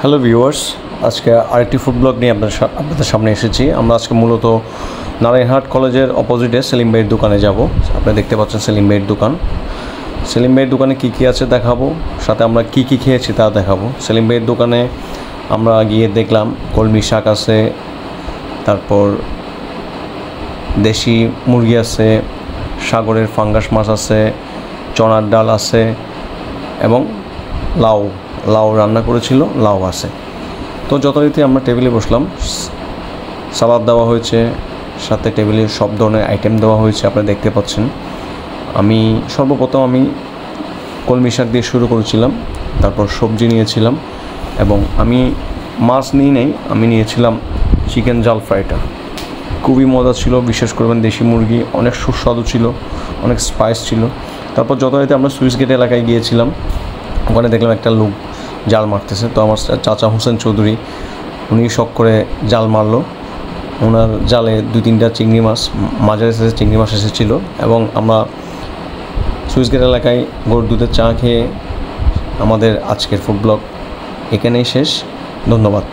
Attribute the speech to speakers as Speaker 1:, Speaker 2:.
Speaker 1: Hello viewers, আজকে আরেকটি food blog নিয়ে আপনাদের সামনে এসেছি। আমরা আজকে মূলত নারায়ণহাট কলেজের অপোজিটে সেলিম ভাইয়ের দোকানে যাব। আপনারা দেখতে পাচ্ছেন সেলিম ভাইয়ের দোকান। সেলিম ভাইয়ের দোকানে কী কী আছে দেখাবো, সাথে আমরা কী কী খেয়েছি তা দেখাবো। সেলিম ভাইয়ের দোকানে আমরা গিয়ে দেখলাম কলমি শাক আছে, তারপর দেশি মুরগি আছে, সাগরের ফাঙ্গাস মাছ আছে, চনার ডাল আছে এবং লাউ রান্না করেছিল, লাউ আছে। তো যথারীতি আমরা টেবিলে বসলাম। সালাদ দেওয়া হয়েছে, সাথে টেবিলে সব ধরনের আইটেম দেওয়া হয়েছে, আপনারা দেখতে পাচ্ছেন। সর্বপ্রথম আমি কলমি শাক দিয়ে শুরু করেছিলাম, তারপর সবজি নিয়েছিলাম এবং আমি মাছ আমি নিয়েছিলাম চিকেন জাল ফ্রাইটা। খুবই মজা ছিল, বিশেষ করে দেশি মুরগি, অনেক সুস্বাদু ছিল, অনেক স্পাইস ছিল। তারপর যথারীতি আমরা সুইচ গেট এলাকায় গিয়েছিলাম। ওখানে দেখলাম একটা লোক জাল মারতেছে। তো আমার চাচা হোসেন চৌধুরী, উনি শখ করে জাল মারলো। ওনার জালে 2-3টা চিংড়ি মাছ, মাঝারি সাইজের চিংড়ি মাছ এসেছিল। এবং আমরা সুইচ গেট এলাকায় গরুর দুধের চা খেয়ে আমাদের আজকের ফুড ব্লগ এখানেই শেষ। ধন্যবাদ।